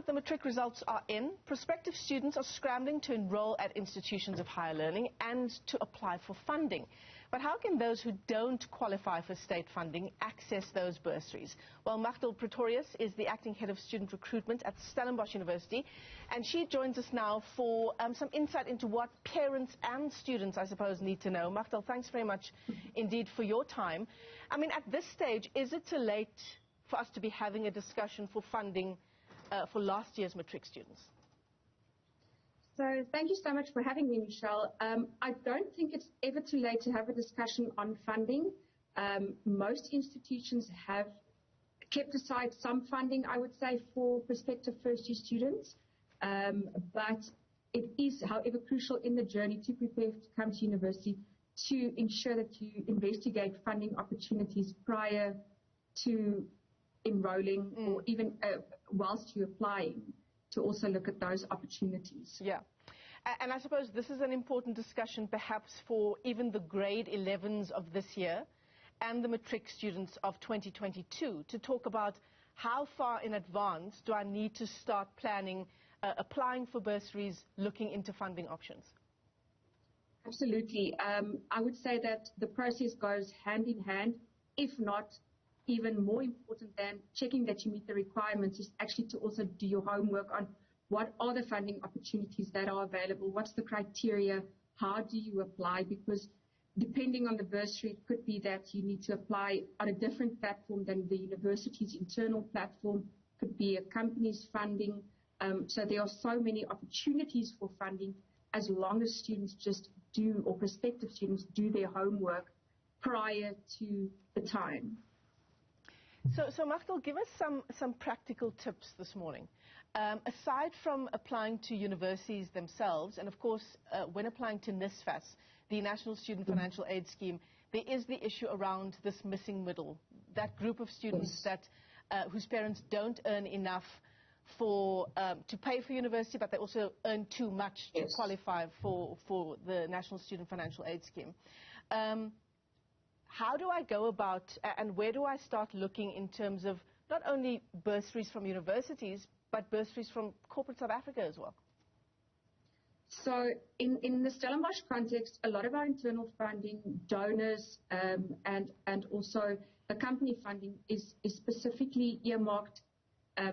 that the matric results are in, prospective students are scrambling to enroll at institutions of higher learning and to apply for funding. But how can those who don't qualify for state funding access those bursaries? Well, Magdel Pretorius is the acting head of student recruitment at Stellenbosch University, and she joins us now for some insight into what parents and students, I suppose, need to know. Magdel, thanks very much indeed for your time. I mean, at this stage, is it too late for us to be having a discussion for funding for last year's matric students? So thank you so much for having me, Michelle. I don't think it's ever too late to have a discussion on funding. Most institutions have kept aside some funding, I would say, for prospective first-year students. But it is, however, crucial in the journey to prepare to come to university to ensure that you investigate funding opportunities prior to enrolling or even whilst you're applying, to also look at those opportunities. Yeah. And I suppose this is an important discussion perhaps for even the grade 11s of this year and the matric students of 2022 to talk about how far in advance do I need to start planning, applying for bursaries, looking into funding options. Absolutely. I would say that the process goes hand in hand, if not even more important than checking that you meet the requirements, is actually to also do your homework on what are the funding opportunities that are available, what's the criteria, how do you apply, because depending on the bursary, it could be that you need to apply on a different platform than the university's internal platform, could be a company's funding. So there are so many opportunities for funding as long as students just do, or prospective students do their homework prior to the time. So Magdel, give us some practical tips this morning. Aside from applying to universities themselves, and of course, when applying to NSFAS, the National Student Financial Aid Scheme, there is the issue around this missing middle, that group of students that whose parents don't earn enough to pay for university, but they also earn too much to qualify for the National Student Financial Aid Scheme. How do I go about, and where do I start looking in terms of not only bursaries from universities, but bursaries from corporate South Africa as well? So in the Stellenbosch context, a lot of our internal funding, donors, and also the company funding is specifically earmarked,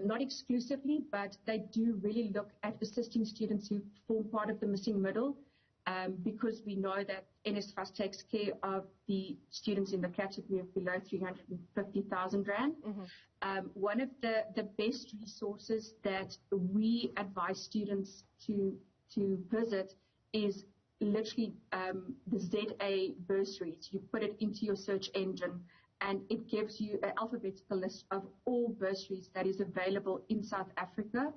not exclusively, but they do really look at assisting students who form part of the missing middle. Because we know that NSFAS takes care of the students in the category of below 350,000 Rand. One of the best resources that we advise students to visit is literally the ZA bursaries. You put it into your search engine and it gives you an alphabetical list of all bursaries that is available in South Africa.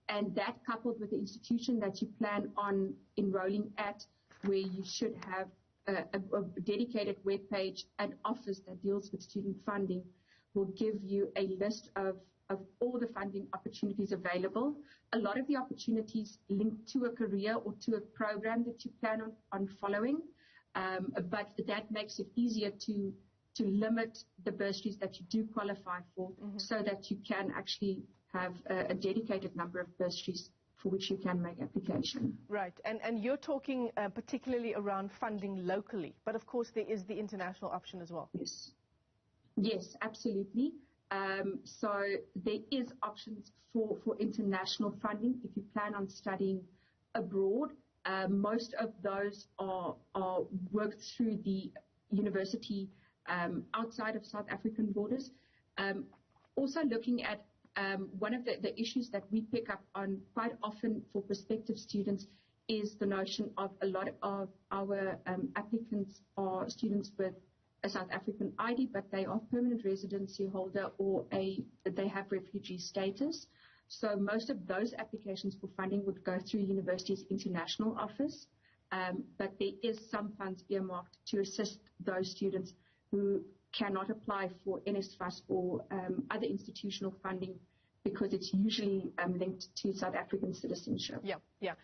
And that, coupled with the institution that you plan on enrolling at, where you should have a dedicated web page and office that deals with student funding, will give you a list of all the funding opportunities available. A lot of the opportunities linked to a career or to a program that you plan on following, but that makes it easier to limit the bursaries that you do qualify for, so that you can actually have a dedicated number of bursaries for which you can make application. Right, and you're talking particularly around funding locally, but of course there is the international option as well. Yes, absolutely. So there is options for international funding if you plan on studying abroad. Most of those are worked through the university outside of South African borders. Also looking at one of the issues that we pick up on quite often for prospective students is the notion of a lot of our applicants are students with a South African ID, but they are permanent residency holder or they have refugee status. So most of those applications for funding would go through university's international office, but there is some funds earmarked to assist those students who cannot apply for NSFAS or other institutional funding, because it's usually linked to South African citizenship. Yeah.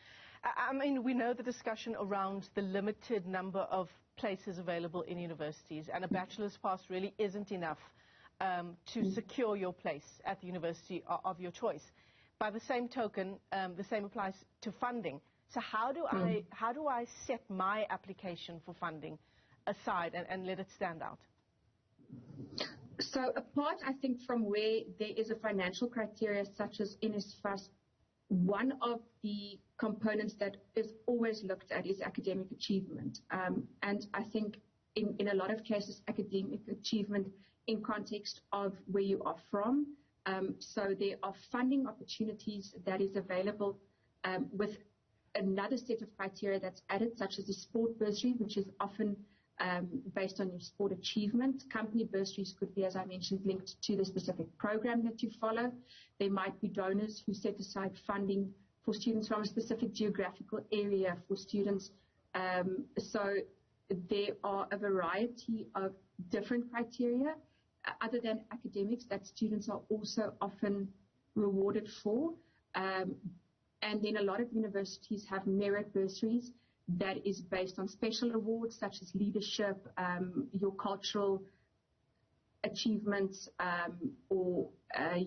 I mean, we know the discussion around the limited number of places available in universities, and a bachelor's pass really isn't enough to secure your place at the university of your choice. By the same token, the same applies to funding. So how do I set my application for funding aside and let it stand out? So apart, I think, from where there is a financial criteria such as NSFAS, one of the components that is always looked at is academic achievement. And I think in a lot of cases, academic achievement in context of where you are from. So there are funding opportunities that is available with another set of criteria that's added, such as the sport bursary, which is often based on your sport achievement. Company bursaries could be, as I mentioned, linked to the specific program that you follow. There might be donors who set aside funding for students from a specific geographical area for students. So there are a variety of different criteria other than academics that students are also often rewarded for. And then a lot of universities have merit bursaries that is based on special awards such as leadership, your cultural achievements, or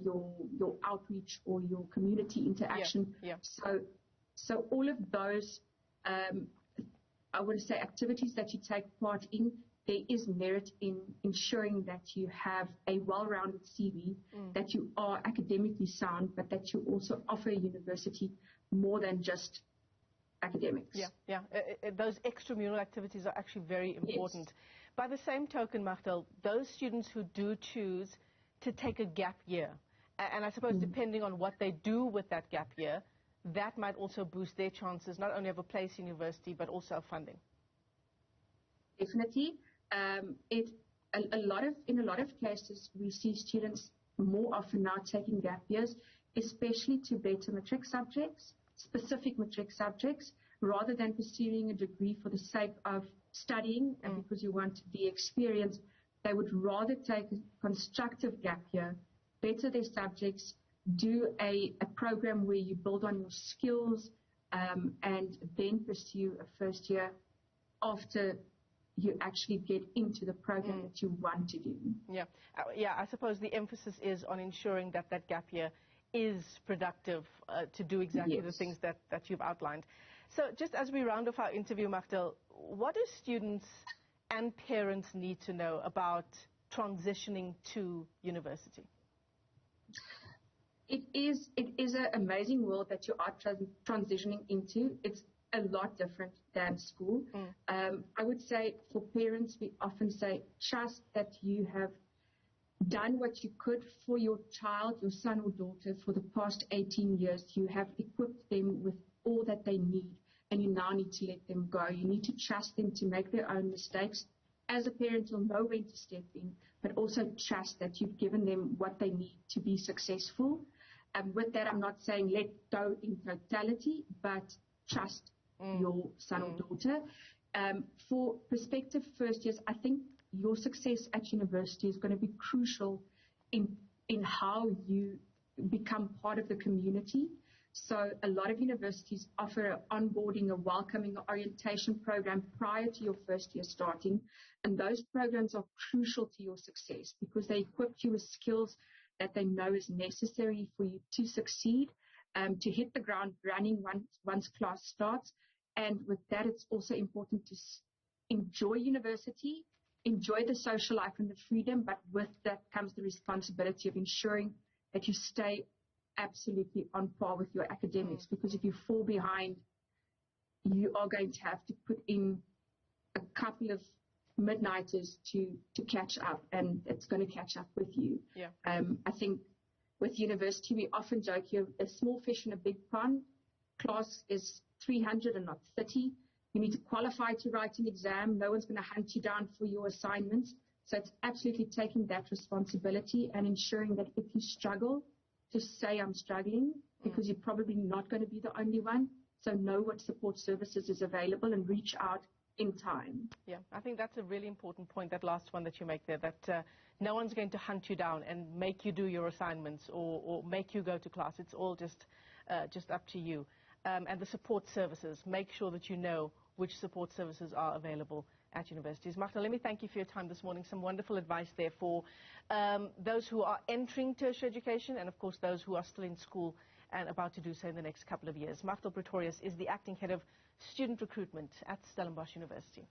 your outreach or your community interaction. Yeah. So all of those, I would say, activities that you take part in, there is merit in ensuring that you have a well-rounded CV, that you are academically sound, but that you also offer a university more than just academics. Yeah. Those extramural activities are actually very important. Yes. By the same token, Magdel, those students who do choose to take a gap year, and I suppose depending on what they do with that gap year, that might also boost their chances not only of a place in university, but also of funding. Definitely. In a lot of cases, we see students more often now taking gap years, especially to better matric subjects, specific matric subjects, rather than pursuing a degree for the sake of studying and because you want the experience. They would rather take a constructive gap year, better their subjects, do a program where you build on your skills, and then pursue a first year after you actually get into the program that you want to do. Yeah, I suppose the emphasis is on ensuring that that gap year is productive to do exactly the things that you've outlined. So just as we round off our interview, Magdel, what do students and parents need to know about transitioning to university? It is an amazing world that you are transitioning into. It's a lot different than school. I would say for parents, we often say, trust that you have done what you could for your child, your son or daughter, for the past 18 years. You have equipped them with all that they need, and you now need to let them go. You need to trust them to make their own mistakes. As a parent, you'll know when to step in, but also trust that you've given them what they need to be successful. And with that, I'm not saying let go in totality, but trust your son or daughter. For prospective first years, I think your success at university is going to be crucial in how you become part of the community. So a lot of universities offer an onboarding, a welcoming, orientation program prior to your first year starting. And those programs are crucial to your success because they equip you with skills that they know is necessary for you to succeed, to hit the ground running once class starts. And with that, it's also important to enjoy university, enjoy the social life and the freedom, but with that comes the responsibility of ensuring that you stay absolutely on par with your academics, because if you fall behind, you are going to have to put in a couple of midnighters to catch up, and it's going to catch up with you. I think with university, we often joke you're a small fish in a big pond. Class is 300 and not 30. You need to qualify to write an exam. No one's going to hunt you down for your assignments. So it's absolutely taking that responsibility and ensuring that if you struggle, just say I'm struggling, because you're probably not going to be the only one. So know what support services is available and reach out in time. Yeah, I think that's a really important point, that last one that you make there, that no one's going to hunt you down and make you do your assignments or make you go to class. It's all just up to you. And the support services, make sure that you know which support services are available at universities. Magdel, let me thank you for your time this morning. Some wonderful advice there for those who are entering tertiary education and, of course, those who are still in school and about to do so in the next couple of years. Magdel Pretorius is the Acting Head of Student Recruitment at Stellenbosch University.